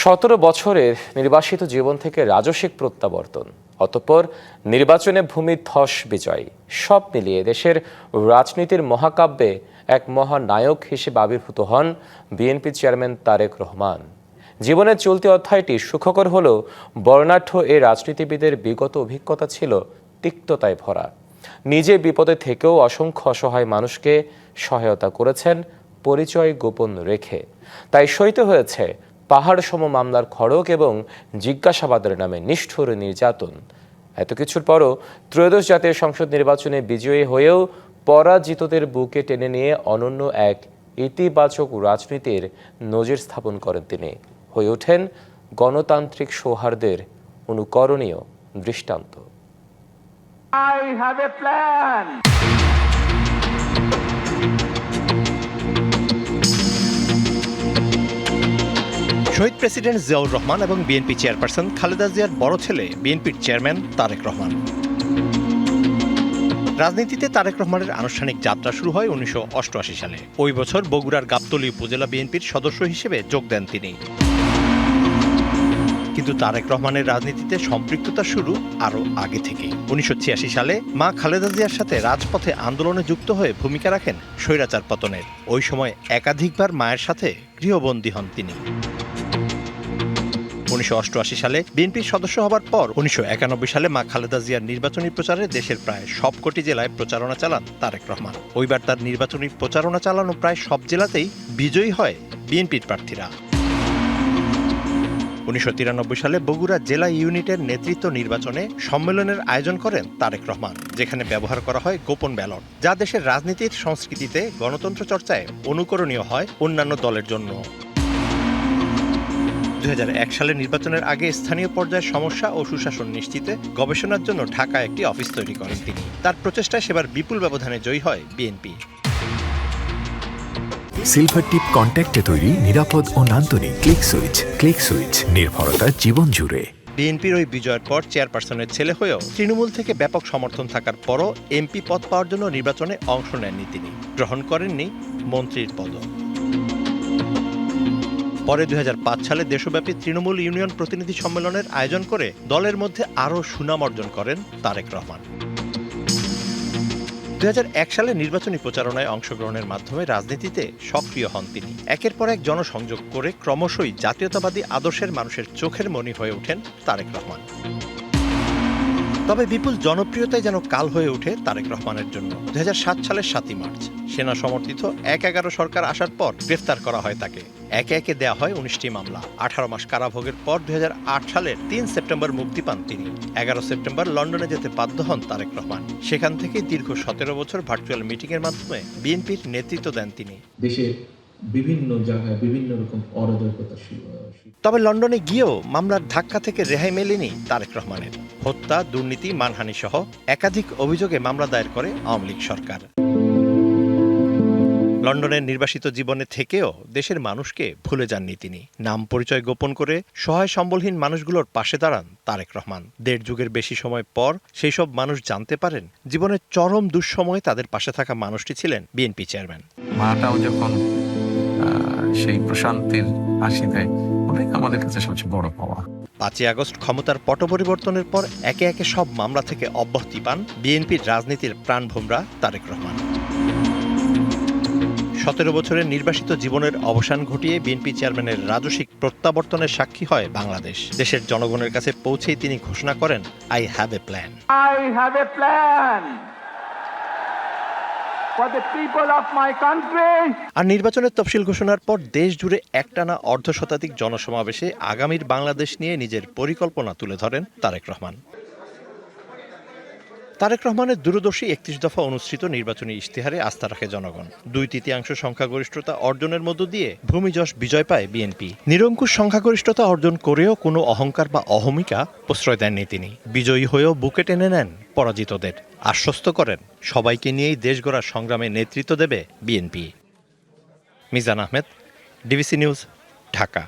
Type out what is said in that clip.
17 বছরের নির্বাসিত জীবন থেকে রাজস্বিক প্রত্যাবর্তন, অতঃপর নির্বাচনে ভূমি ধস বিজয়, সব মিলিয়ে দেশের রাজনীতির মহাকাব্যে এক মহানায়ক হিসেবে আবির্ভূত হন বিএনপি চেয়ারম্যান তারেক রহমান। জীবনের চলতি অধ্যায়টি সুখকর হলেও বর্ণাঢ্য এই রাজনীতিবিদের বিগত অভিজ্ঞতা ছিল তিক্ততায় ভরা। নিজে বিপদে থেকেও অসংখ্য অসহায় মানুষকে সহায়তা করেছেন পরিচয় গোপন রেখে। তাই সইতে হয়েছে পাহাড় সম মামলার খড়গ এবং জিজ্ঞাসাবাদের নামে নিষ্ঠুর নির্যাতন। এত কিছুর পরও ত্রয়োদশ জাতীয় সংসদ নির্বাচনে বিজয়ী হয়েও পরাজিতদের বুকে টেনে নিয়ে অনন্য এক ইতিবাচক রাজনীতির নজির স্থাপন করেন তিনি। হয়ে ওঠেন গণতান্ত্রিক সৌহার্দ্যের অনুকরণীয় দৃষ্টান্ত। I have a plan. শহীদ প্রেসিডেন্ট জিয়াউর রহমান এবং বিএনপি চেয়ারপারসন খালেদা জিয়ার বড় ছেলে বিএনপির চেয়ারম্যান তারেক রহমান। রাজনীতিতে তারেক রহমানের আনুষ্ঠানিক যাত্রা শুরু হয় 1988 সালে। ওই বছর বগুড়ার গাবতলী উপজেলা বিএনপির সদস্য হিসেবে যোগ দেন তিনি। কিন্তু তারেক রহমানের রাজনীতিতে সম্পৃক্ততা শুরু আরও আগে থেকেই। 1986 সালে মা খালেদা জিয়ার সাথে রাজপথে আন্দোলনে যুক্ত হয়ে ভূমিকা রাখেন স্বৈরাচার পতনের। ওই সময় একাধিকবার মায়ের সাথে গৃহবন্দী হন তিনি। 1988 সালে বিএনপির সদস্য হবার পর 1991 সালে মা খালেদা জিয়ার নির্বাচনী প্রচারে দেশের প্রায় সবকটি জেলায় প্রচারণা চালান তারেক রহমান। ওইবার তার নির্বাচনী প্রচারণা চালানো প্রায় সব জেলাতেই বিজয়ী হয় বিএনপির প্রার্থীরা। 1993 সালে বগুড়া জেলা ইউনিটের নেতৃত্ব নির্বাচনে সম্মেলনের আয়োজন করেন তারেক রহমান, যেখানে ব্যবহার করা হয় গোপন ব্যালট, যা দেশের রাজনীতির সংস্কৃতিতে গণতন্ত্র চর্চায় অনুকরণীয় হয় অন্যান্য দলের জন্য। 2001 সালে নির্বাচনের আগে স্থানীয় পর্যায়ে সমস্যা ও সুশাসন নিশ্চিতে গবেষণার জন্য ঢাকায় একটি অফিস তৈরি করেন তিনি। তার প্রচেষ্টায় সেবার বিপুল ব্যবধানে জয়ী হয় বিএনপি। সিলভার টিপ কন্ট্যাক্টে তৈরি নিরাপদ ও নান্দনিক ক্লিক সুইচ নির্ভরতা জীবন জুড়ে। বিএনপির ওই বিজয়ের পর চেয়ারপারসনের ছেলে হয়েও তৃণমূল থেকে ব্যাপক সমর্থন থাকার পরও এমপি পদ পাওয়ার জন্য নির্বাচনে অংশ নেননি তিনি। গ্রহণ করেননি মন্ত্রীর পদ। পরে 2005 সালে দেশব্যাপী তৃণমূল ইউনিয়ন প্রতিনিধি সম্মেলনের আয়োজন করে দলের মধ্যে আরও সুনাম অর্জন করেন তারেক রহমান। 2001 সালে নির্বাচনী প্রচারণায় অংশগ্রহণের মাধ্যমে রাজনীতিতে সক্রিয় হন তিনি। একের পর এক জনসংযোগ করে ক্রমশই জাতীয়তাবাদী আদর্শের মানুষের চোখের মণি হয়ে ওঠেন তারেক রহমান। তবে বিপুল জনপ্রিয়তায় যেন কাল হয়ে ওঠে তারেক রহমানের জন্য। 2007 সালের 7ই মার্চ সেনা সমর্থিত 1-11 সরকার আসার পর গ্রেফতার করা হয় তাকে। একে একে দেয়া হয় 19টি মামলা। 18 মাস কারাভোগের পর 2008 সালের 3 সেপ্টেম্বর মুক্তি পান তিনি। 11 সেপ্টেম্বর লন্ডনে যেতে বাধ্য হন তারেক রহমান। সেখান থেকে দীর্ঘ 17 বছর ভার্চুয়াল মিটিংয়ের মাধ্যমে বিএনপির নেতৃত্ব দেন তিনি। দেশের বিভিন্ন জায়গায় বিভিন্ন রকম অরাজকতা ছিল। তবে লন্ডনে গিয়েও মামলার ধাক্কা থেকে রেহাই মেলেনি তারেক রহমানের। হত্যা, দুর্নীতি, মানহানি সহ একাধিক অভিযোগে মামলা দায়ের করে আওয়ামী লীগ সরকার। লন্ডনের নির্বাসিত জীবনে থেকেও দেশের মানুষকে ভুলে যাননি তিনি। নাম পরিচয় গোপন করে সহায় সম্বলহীন মানুষগুলোর পাশে দাঁড়ান তারেক রহমান। 1.5 যুগের বেশি সময় পর সেই সব মানুষ জানতে পারেন জীবনের চরম দুঃসময়ে তাদের পাশে থাকা মানুষটি ছিলেন বিএনপি চেয়ারম্যান। মাটাও যখন সেই প্রশান্তির হাসি দেয়, ওটাই আমাদের কাছে সবচেয়ে বড় পাওয়া। 5ই আগস্ট ক্ষমতার পট পরিবর্তনের পর একে একে সব মামলা থেকে অব্যাহতি পান বিএনপির রাজনীতির প্রাণভোমরা তারেক রহমান। 17 বছরের নির্বাসিত জীবনের অবসান ঘটিয়ে বিএনপি চেয়ারম্যানের রাজস্বিক প্রত্যাবর্তনের সাক্ষী হয় বাংলাদেশ। দেশের জনগণের কাছে পৌঁছেই তিনি ঘোষণা করেন, I have a plan. I have a plan for the people of my country. আর নির্বাচনের তফসিল ঘোষণার পর দেশ জুড়ে একটানা অর্ধশতাধিক জনসমাবেশে আগামীর বাংলাদেশ নিয়ে নিজের পরিকল্পনা তুলে ধরেন তারেক রহমান। তারেক রহমানের দূরদর্শী 31 দফা অনুসৃত নির্বাচনী ইশতেহারে আস্থা রাখে জনগণ। 2/3 সংখ্যাগরিষ্ঠতা অর্জনের মধ্য দিয়ে ভূমিজস বিজয় পায় বিএনপি। নিরঙ্কুশ সংখ্যাগরিষ্ঠতা অর্জন করেও কোনো অহংকার বা অহমিকা প্রশ্রয় দেননি তিনি। বিজয়ী হয়েও বুকে টেনে নেন পরাজিতদের। আশ্বস্ত করেন সবাইকে নিয়েই দেশ গড়ার সংগ্রামে নেতৃত্ব দেবে BNP. Mizan Ahmed, DBC news, Dhaka.